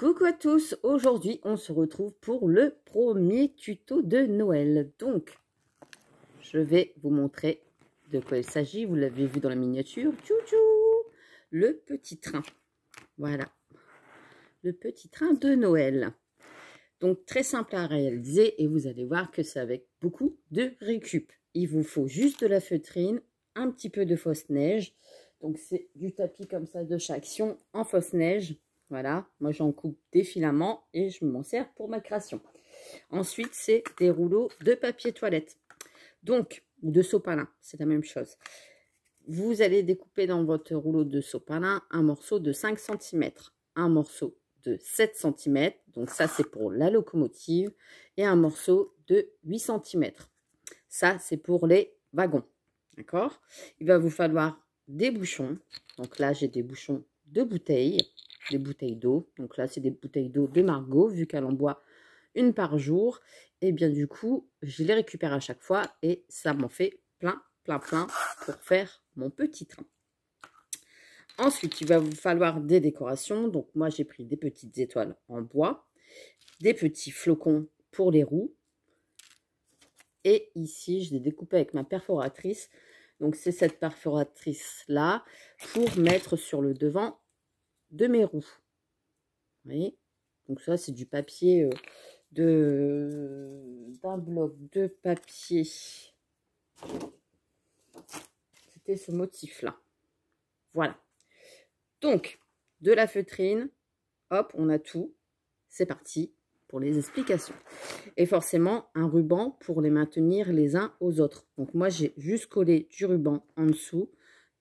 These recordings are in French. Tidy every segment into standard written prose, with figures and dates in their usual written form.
Coucou à tous, aujourd'hui on se retrouve pour le premier tuto de Noël. Donc, je vais vous montrer de quoi il s'agit. Vous l'avez vu dans la miniature. Tchou-tchou, le petit train. Voilà, le petit train de Noël. Donc, très simple à réaliser et vous allez voir que c'est avec beaucoup de récup. Il vous faut juste de la feutrine, un petit peu de fausse neige. Donc, c'est du tapis comme ça de chez Action en fausse neige. Voilà, moi j'en coupe des filaments et je m'en sers pour ma création. Ensuite, c'est des rouleaux de papier toilette. Donc, ou de sopalin, c'est la même chose. Vous allez découper dans votre rouleau de sopalin un morceau de 5 cm, un morceau de 7 cm, donc ça c'est pour la locomotive, et un morceau de 8 cm. Ça c'est pour les wagons, d'accord? Il va vous falloir des bouchons, donc là j'ai des bouchons de bouteilles, des bouteilles d'eau, donc là c'est des bouteilles d'eau de Margot, vu qu'elle en boit une par jour, et bien du coup je les récupère à chaque fois et ça m'en fait plein pour faire mon petit train. Ensuite il va vous falloir des décorations, donc moi j'ai pris des petites étoiles en bois, des petits flocons pour les roues, et ici je les découpé avec ma perforatrice. Donc c'est cette perforatrice là pour mettre sur le devant de mes roues. Vous voyez, donc ça c'est du papier d'un bloc de papier. C'était ce motif là. Voilà. Donc de la feutrine, hop, on a tout. C'est parti pour les explications. Et forcément un ruban pour les maintenir les uns aux autres. Donc moi j'ai juste collé du ruban en dessous,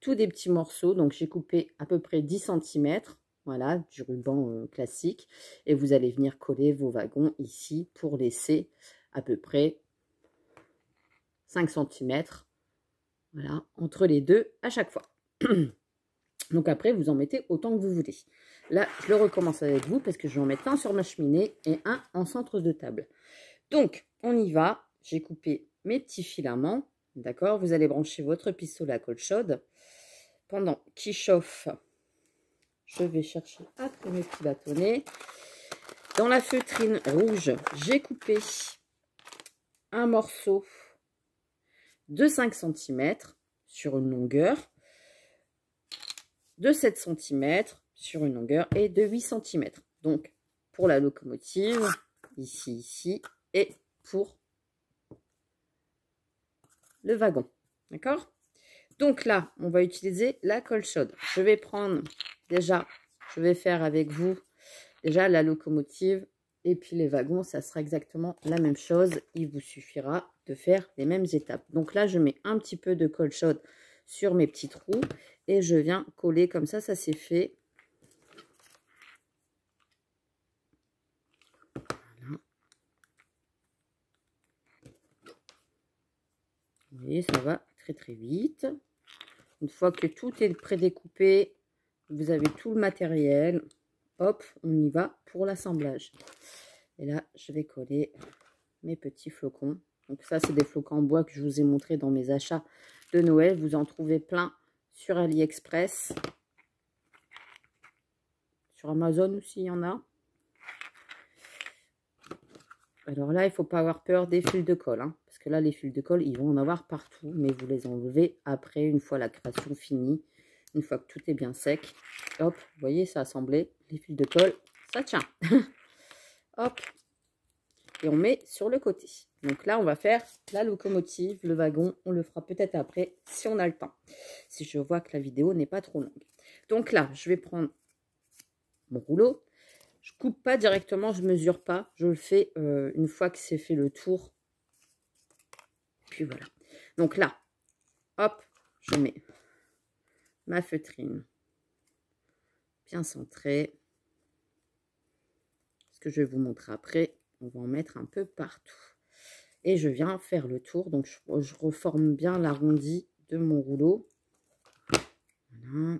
tous des petits morceaux. Donc j'ai coupé à peu près 10 cm. Voilà, du ruban classique. Et vous allez venir coller vos wagons ici pour laisser à peu près 5 cm. Voilà, entre les deux à chaque fois. Donc après, vous en mettez autant que vous voulez. Là, je le recommence avec vous parce que je vais en mettre un sur ma cheminée et un en centre de table. Donc, on y va. J'ai coupé mes petits filaments. D'accord? Vous allez brancher votre pistolet à colle chaude. Pendant qu'il chauffe, je vais chercher après mes petits bâtonnets. Dans la feutrine rouge, j'ai coupé un morceau de 5 cm sur une longueur, de 7 cm sur une longueur et de 8 cm. Donc, pour la locomotive, ici, et pour le wagon. D'accord? Donc là, on va utiliser la colle chaude. Je vais prendre, déjà, je vais faire avec vous, déjà la locomotive et puis les wagons, ça sera exactement la même chose. Il vous suffira de faire les mêmes étapes. Donc là, je mets un petit peu de colle chaude sur mes petits trous et je viens coller comme ça c'est fait. Voilà. Vous voyez, ça va très vite. Une fois que tout est prédécoupé, vous avez tout le matériel, hop, on y va pour l'assemblage. Et là, je vais coller mes petits flocons. Donc ça, c'est des flocons en bois que je vous ai montré dans mes achats de Noël. Vous en trouvez plein sur AliExpress. Sur Amazon aussi, il y en a. Alors là, il ne faut pas avoir peur des fils de colle. Hein, parce que là, les fils de colle, ils vont en avoir partout. Mais vous les enlevez après, une fois la création finie. Une fois que tout est bien sec. Hop, vous voyez, ça assemblé. Les fils de colle, ça tient. Hop. Et on met sur le côté. Donc là, on va faire la locomotive, le wagon. On le fera peut-être après, si on a le temps. Si je vois que la vidéo n'est pas trop longue. Donc là, je vais prendre mon rouleau. Je coupe pas directement, je mesure pas. Je le fais une fois que c'est fait le tour. Puis voilà. Donc là, hop, je mets ma feutrine bien centrée. Ce que je vais vous montrer après, on va en mettre un peu partout. Et je viens faire le tour. Donc je reforme bien l'arrondi de mon rouleau. Voilà.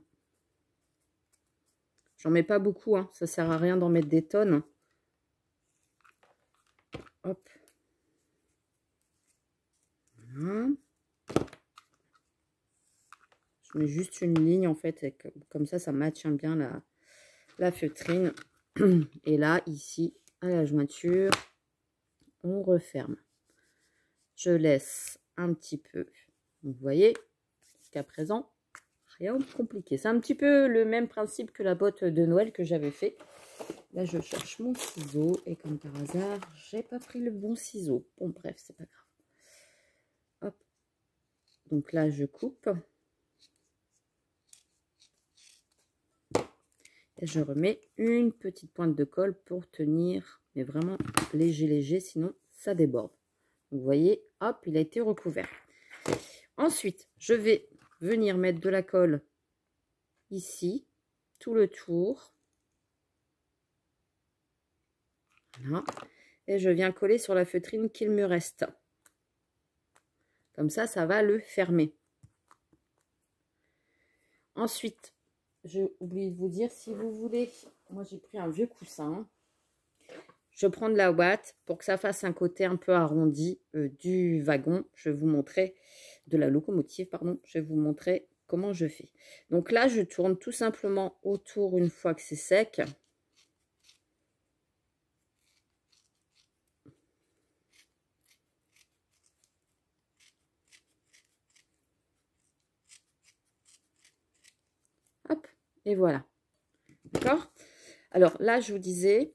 J'en mets pas beaucoup, hein. Ça sert à rien d'en mettre des tonnes. Hop. Voilà. Je mets juste une ligne en fait, et comme ça, ça maintient bien la feutrine. Et là, ici, à la jointure, on referme. Je laisse un petit peu. Vous voyez, jusqu'à présent, rien de compliqué. C'est un petit peu le même principe que la botte de Noël que j'avais fait. Là, je cherche mon ciseau et comme par hasard, j'ai pas pris le bon ciseau. Bon, bref, c'est pas grave. Hop. Donc là, je coupe. Et je remets une petite pointe de colle pour tenir, mais vraiment léger, léger, sinon ça déborde. Vous voyez, hop, il a été recouvert. Ensuite, je vais venir mettre de la colle ici, tout le tour. Voilà. Et je viens coller sur la feutrine qu'il me reste. Comme ça va le fermer. Ensuite, j'ai oublié de vous dire, si vous voulez, moi j'ai pris un vieux coussin. Je prends de la ouate pour que ça fasse un côté un peu arrondi du wagon. Je vais vous montrer, de la locomotive, pardon. Je vais vous montrer comment je fais. Donc là, je tourne tout simplement autour une fois que c'est sec. Hop, et voilà. D'accord? Alors là, je vous disais,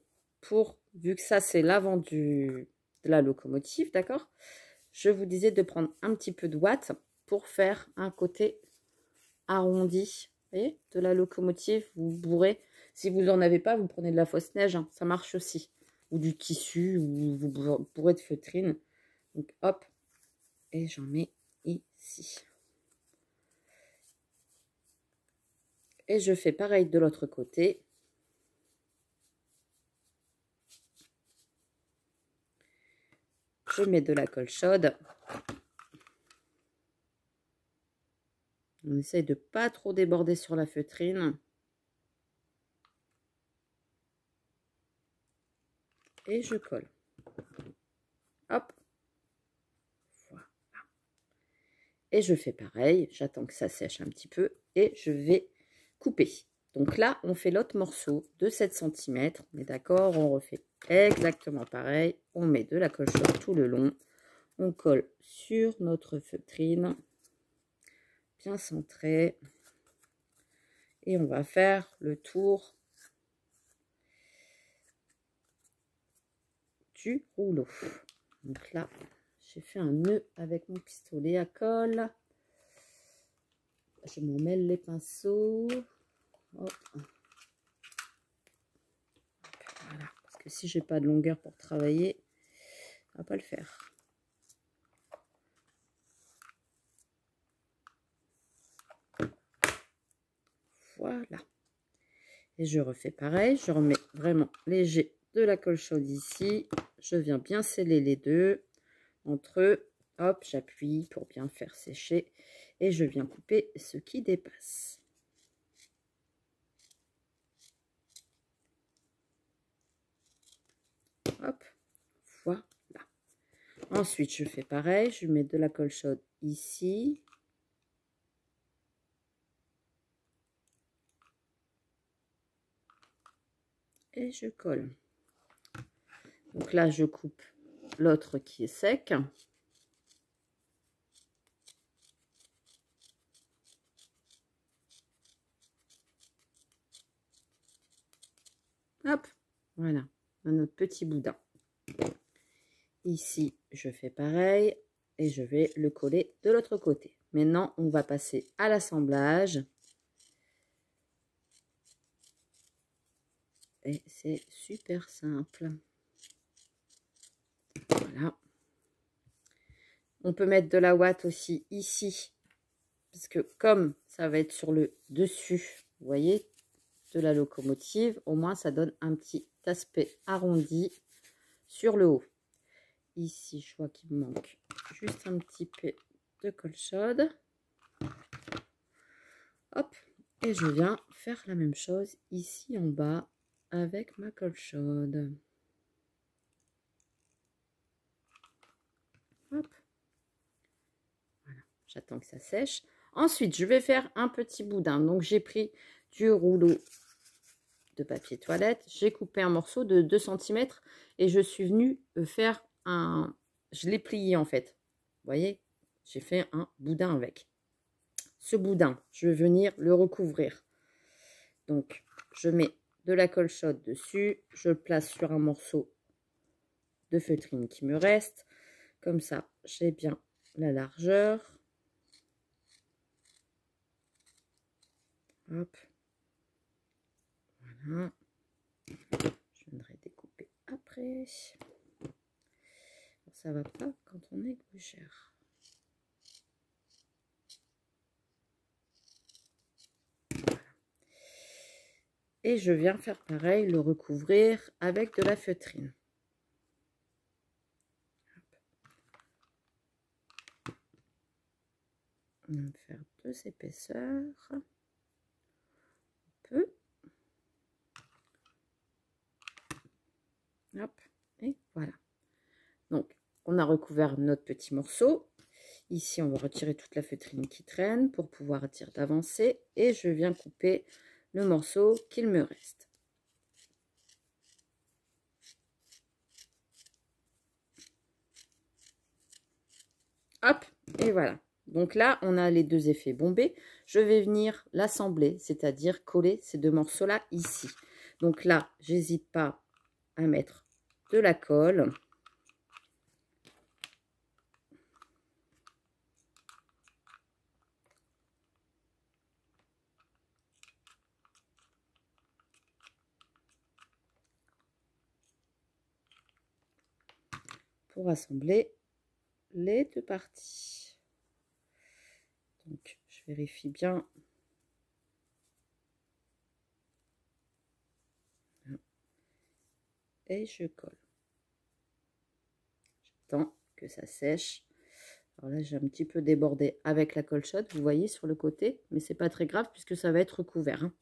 vu que ça, c'est l'avant de la locomotive, d'accord? Je vous disais de prendre un petit peu de ouate pour faire un côté arrondi. Vous voyez, de la locomotive, vous bourrez. Si vous n'en avez pas, vous prenez de la fausse neige, hein, ça marche aussi. Ou du tissu, ou vous bourrez de feutrine. Donc hop, et j'en mets ici. Et je fais pareil de l'autre côté. Je mets de la colle chaude. On essaye de pas trop déborder sur la feutrine. Et je colle. Hop. Voilà. Et je fais pareil. J'attends que ça sèche un petit peu. Et je vais couper. Donc là, on fait l'autre morceau de 7 cm. On est d'accord, on refait exactement pareil. On met de la colle chaude tout le long. On colle sur notre feutrine. Bien centré. Et on va faire le tour du rouleau. Donc là, j'ai fait un nœud avec mon pistolet à colle. Je m'en mêle les pinceaux. Hop. Voilà, parce que si j'ai pas de longueur pour travailler, ça va pas le faire. Voilà. Et je refais pareil. Je remets vraiment léger de la colle chaude ici. Je viens bien sceller les deux entre eux. Hop, j'appuie pour bien faire sécher. Et je viens couper ce qui dépasse. Hop, voilà. Ensuite, je fais pareil. Je mets de la colle chaude ici. Et je colle. Donc là, je coupe l'autre qui est sec. Hop, voilà, on a notre petit boudin. Ici, je fais pareil et je vais le coller de l'autre côté. Maintenant, on va passer à l'assemblage. Et c'est super simple. Voilà. On peut mettre de la ouate aussi ici. Parce que comme ça va être sur le dessus, vous voyez, de la locomotive, au moins ça donne un petit aspect arrondi sur le haut. Ici, je vois qu'il me manque juste un petit peu de colle chaude. Hop, et je viens faire la même chose ici en bas avec ma colle chaude. Hop. Voilà, j'attends que ça sèche. Ensuite, je vais faire un petit boudin. Donc, j'ai pris du rouleau de papier toilette. J'ai coupé un morceau de 2 cm et je suis venue faire un... Je l'ai plié en fait. Vous voyez, j'ai fait un boudin avec. Ce boudin, je vais venir le recouvrir. Donc, je mets de la colle chaude dessus. Je le place sur un morceau de feutrine qui me reste. Comme ça, j'ai bien la largeur. Hop. Voilà. Je viendrai découper après. Ça va pas quand on est gougère. Voilà. Et je viens faire pareil, le recouvrir avec de la feutrine. On va faire 2 épaisseurs. Un peu. Hop. Et voilà. Donc, on a recouvert notre petit morceau. Ici, on va retirer toute la feutrine qui traîne pour pouvoir dire d'avancer. Et je viens couper le morceau qu'il me reste. Hop, et voilà. Donc là, on a les 2 effets bombés. Je vais venir l'assembler, c'est-à-dire coller ces 2 morceaux-là ici. Donc là, j'hésite pas à mettre de la colle. Pour assembler les 2 parties. Donc, je vérifie bien. Et je colle. J'attends que ça sèche. Alors là, j'ai un petit peu débordé avec la colle chaude, vous voyez, sur le côté. Mais c'est pas très grave puisque ça va être recouvert. Hein.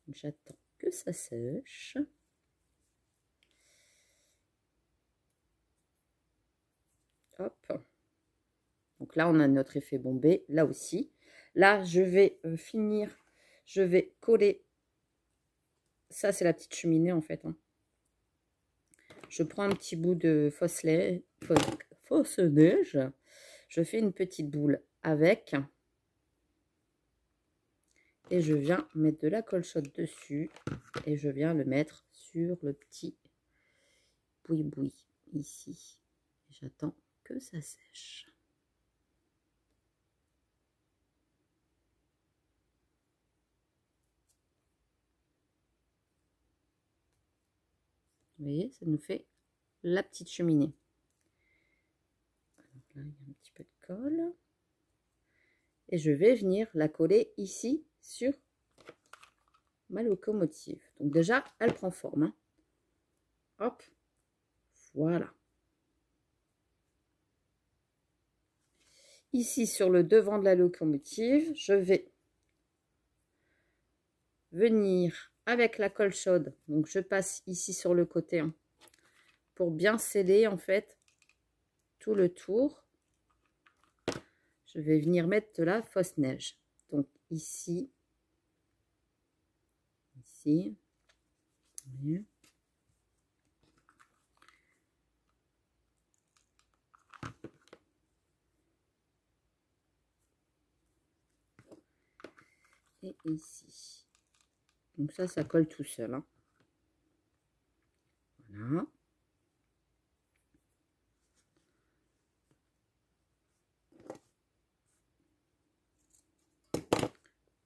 J'attends que ça sèche. Hop. Donc là, on a notre effet bombé, là aussi. Là, je vais finir, je vais coller. Ça, c'est la petite cheminée, en fait. Hein. Je prends un petit bout de fausse neige. Je fais une petite boule avec. Et je viens mettre de la colle chaude dessus. Et je viens le mettre sur le petit boui-boui, ici. J'attends que ça sèche. Vous voyez, ça nous fait la petite cheminée. Donc là, il y a un petit peu de colle. Et je vais venir la coller ici sur ma locomotive. Donc déjà, elle prend forme. Hein. Hop, voilà. Ici, sur le devant de la locomotive, je vais venir avec la colle chaude. Donc, je passe ici sur le côté hein, pour bien sceller, en fait, tout le tour. Je vais venir mettre de la fausse neige. Donc, ici, ici, oui. Et ici. Donc ça colle tout seul. Hein. Voilà.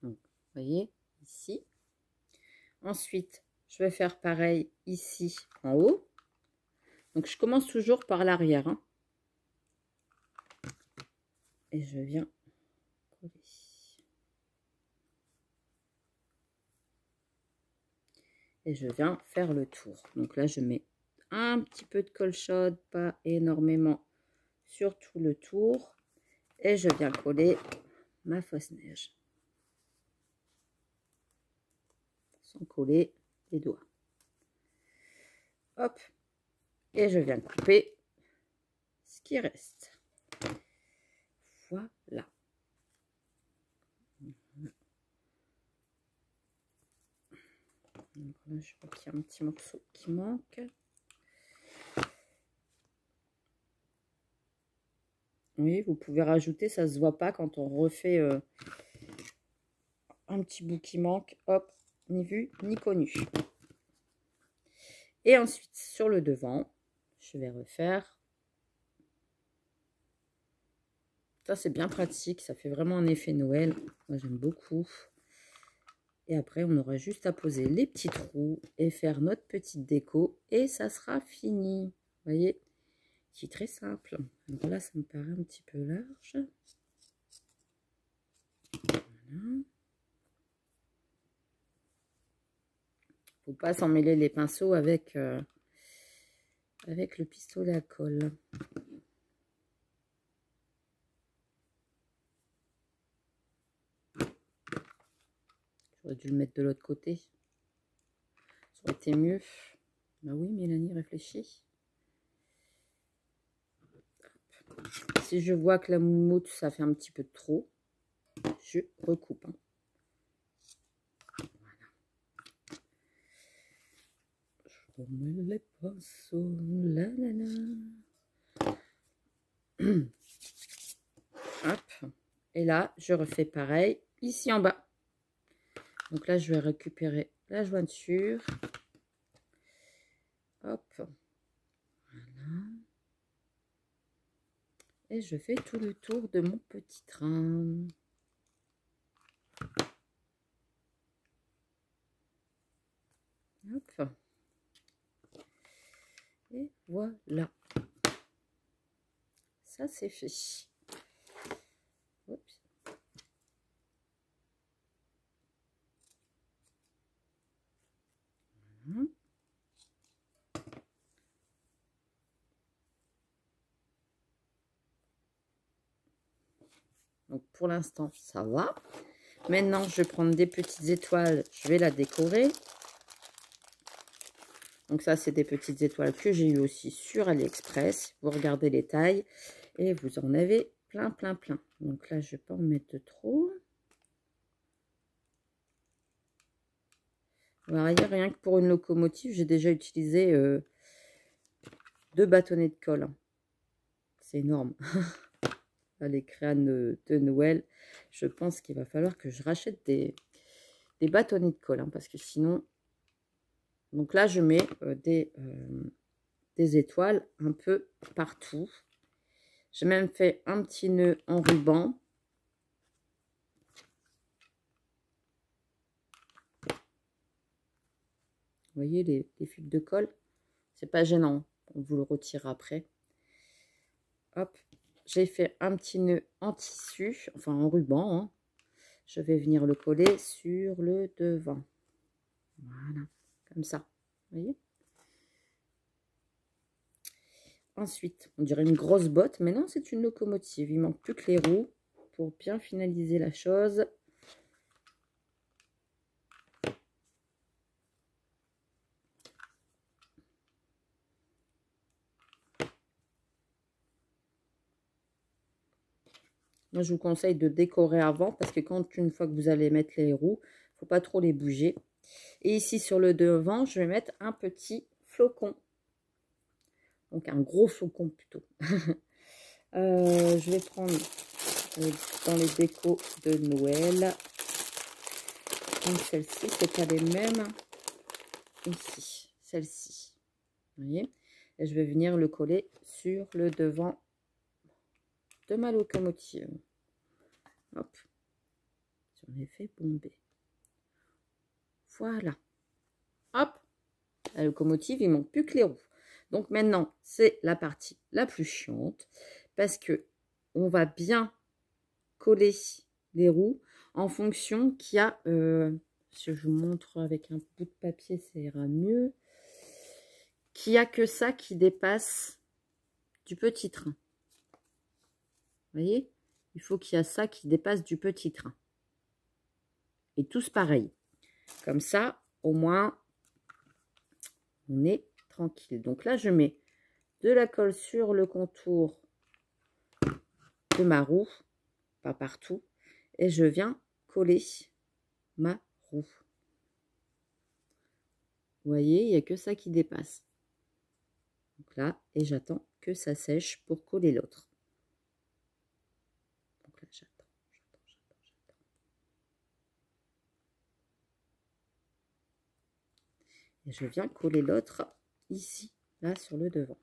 Donc, vous voyez, ici. Ensuite, je vais faire pareil ici, en haut. Donc, je commence toujours par l'arrière. Hein. Et je viens coller. Et je viens faire le tour. Donc là, je mets un petit peu de colle chaude, pas énormément, sur tout le tour. Et je viens coller ma fausse neige. Sans coller les doigts. Hop. Et je viens couper ce qui reste. Voilà. Donc là, je vois qu'il y a un petit morceau qui manque. Oui, vous pouvez rajouter, ça se voit pas quand on refait un petit bout qui manque. Hop, ni vu, ni connu. Et ensuite, sur le devant, je vais refaire. Ça, c'est bien pratique. Ça fait vraiment un effet Noël. Moi, j'aime beaucoup. Et après, on aura juste à poser les petits trous et faire notre petite déco. Et ça sera fini. Vous voyez, c'est très simple. Donc là, ça me paraît un petit peu large. Voilà. Faut pas s'emmêler les pinceaux avec le pistolet à colle. J'aurais dû le mettre de l'autre côté. Ça aurait été mieux. Bah oui, Mélanie, réfléchit. Si je vois que la moumoute, ça fait un petit peu trop, je recoupe. Hein. Voilà. Je remets les pinceaux. La la la. Hop. Et là, je refais pareil ici en bas. Donc là, je vais récupérer la jointure. Hop. Voilà. Et je fais tout le tour de mon petit train. Hop. Et voilà. Ça, c'est fait. Oups. Voilà. Donc, pour l'instant, ça va. Maintenant, je vais prendre des petites étoiles. Je vais la décorer. Donc, ça, c'est des petites étoiles que j'ai eues aussi sur AliExpress. Vous regardez les tailles et vous en avez plein, plein, plein. Donc là, je ne vais pas en mettre trop. Alors, rien que pour une locomotive, j'ai déjà utilisé 2 bâtonnets de colle. C'est énorme. Les crânes de Noël, je pense qu'il va falloir que je rachète des bâtonnets de colle, hein, parce que sinon... Donc là, je mets des étoiles un peu partout. J'ai même fait un petit nœud en ruban. Vous voyez les fils de colle, c'est pas gênant, on vous le retire après. Hop, j'ai fait un petit nœud en tissu, enfin en ruban. Hein. Je vais venir le coller sur le devant. Voilà, comme ça. Vous voyez? Ensuite, on dirait une grosse botte, mais non, c'est une locomotive. Il manque plus que les roues pour bien finaliser la chose. Moi, je vous conseille de décorer avant parce que une fois que vous allez mettre les roues, il ne faut pas trop les bouger. Et ici, sur le devant, je vais mettre un petit flocon. Donc, un gros flocon plutôt. Je vais prendre dans les décos de Noël. Donc, celle-ci, c'est pas les mêmes. Ici, celle-ci. Vous voyez? Et je vais venir le coller sur le devant de ma locomotive. Hop. J'en ai fait bomber. Voilà. Hop. La locomotive, il ne manque plus que les roues. Donc maintenant, c'est la partie la plus chiante parce que on va bien coller les roues en fonction qu'il y a, si je vous montre avec un bout de papier, ça ira mieux, qu'il n'y a que ça qui dépasse du petit train. Vous voyez? Il faut qu'il y a ça qui dépasse du petit train. Et tous pareil. Comme ça, au moins, on est tranquille. Donc là, je mets de la colle sur le contour de ma roue, pas partout, et je viens coller ma roue. Vous voyez, il n'y a que ça qui dépasse. Donc là, et j'attends que ça sèche pour coller l'autre. Donc là, j'attends. Et je viens coller l'autre ici, là, sur le devant.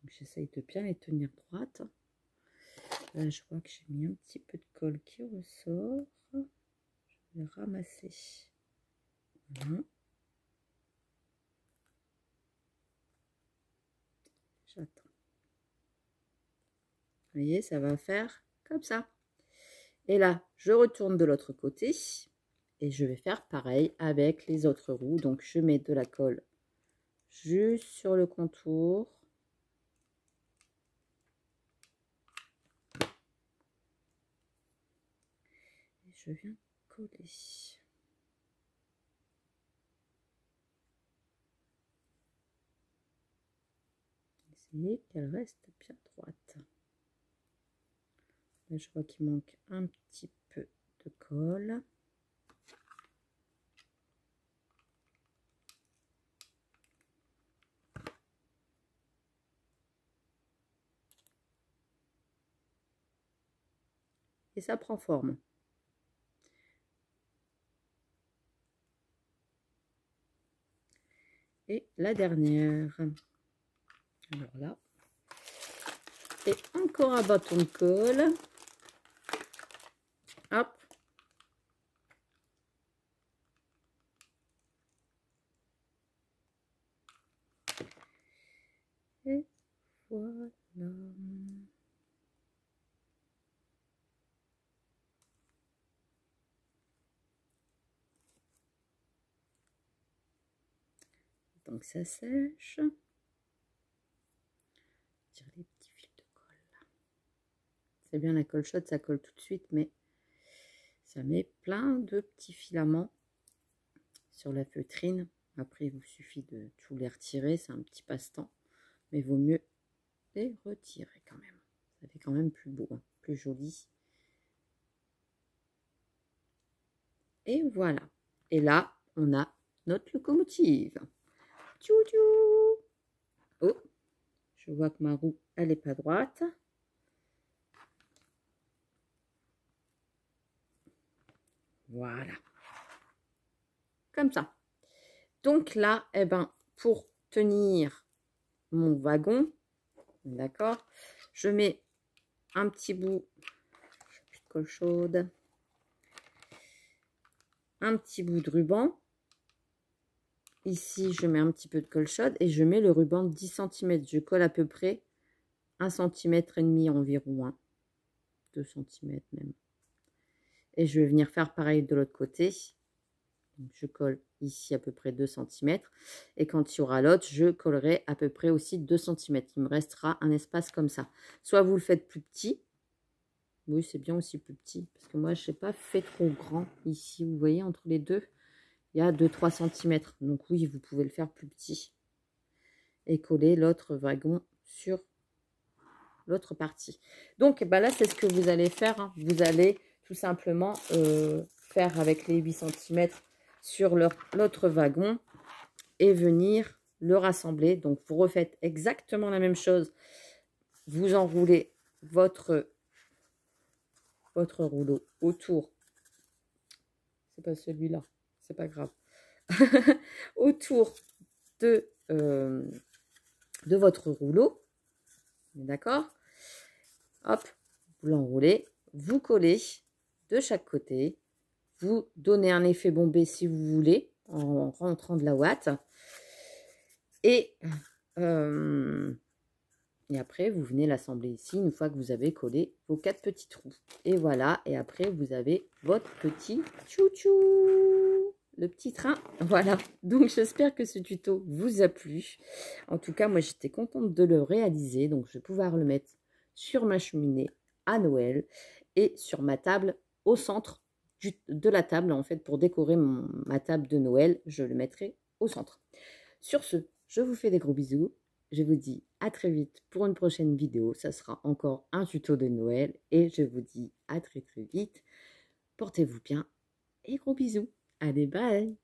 J'essaye de bien les tenir droites. Là, je vois que j'ai mis un petit peu de colle qui ressort. Je vais ramasser. Voilà. J'attends. Vous voyez, ça va faire comme ça. Et là, je retourne de l'autre côté. Et je vais faire pareil avec les autres roues. Donc, je mets de la colle juste sur le contour. Et je viens coller. Essayez qu'elle reste bien droite. Là, je vois qu'il manque un petit peu de colle. Et ça prend forme. Et la dernière. Alors là. Et encore un bâton de colle. Hop. Et voilà. Donc ça sèche. Tire les petits fils de colle. C'est bien la colle chaude, ça colle tout de suite, mais ça met plein de petits filaments sur la feutrine. Après, il vous suffit de tout les retirer, c'est un petit passe-temps, mais il vaut mieux les retirer quand même. Ça fait quand même plus beau, hein, plus joli. Et voilà. Et là, on a notre locomotive. Tchou tchou. Oh, je vois que ma roue, elle n'est pas droite. Voilà. Comme ça. Donc là, eh ben, pour tenir mon wagon, d'accord, je mets un petit bout de colle chaude, un petit bout de ruban. Ici, je mets un petit peu de colle chaude et je mets le ruban de 10 cm. Je colle à peu près 1,5 cm environ, hein, 2 cm même. Et je vais venir faire pareil de l'autre côté. Donc, je colle ici à peu près 2 cm. Et quand il y aura l'autre, je collerai à peu près aussi 2 cm. Il me restera un espace comme ça. Soit vous le faites plus petit. Oui, c'est bien aussi plus petit. Parce que moi, je n'ai pas fait trop grand ici. Vous voyez, entre les deux, il y a 2-3 cm. Donc oui, vous pouvez le faire plus petit. Et coller l'autre wagon sur l'autre partie. Donc bah là, c'est ce que vous allez faire, hein. Vous allez tout simplement faire avec les 8 cm sur l'autre wagon et venir le rassembler. Donc vous refaites exactement la même chose. Vous enroulez votre rouleau autour. C'est pas celui-là, c'est pas grave. Autour de votre rouleau. D'accord? Hop, vous l'enroulez, vous collez de chaque côté, vous donnez un effet bombé si vous voulez, en rentrant de la ouate. Et après, vous venez l'assembler ici, une fois que vous avez collé vos 4 petits trous. Et voilà, et après, vous avez votre petit chouchou, le petit train. Voilà, donc j'espère que ce tuto vous a plu. En tout cas, moi, j'étais contente de le réaliser, donc je vais pouvoir le mettre sur ma cheminée à Noël et sur ma table au centre de la table, en fait, pour décorer ma table de Noël, je le mettrai au centre. Sur ce, je vous fais des gros bisous. je vous dis à très vite pour une prochaine vidéo. Ça sera encore un tuto de Noël. Et je vous dis à très vite. Portez-vous bien et gros bisous. Allez, bye!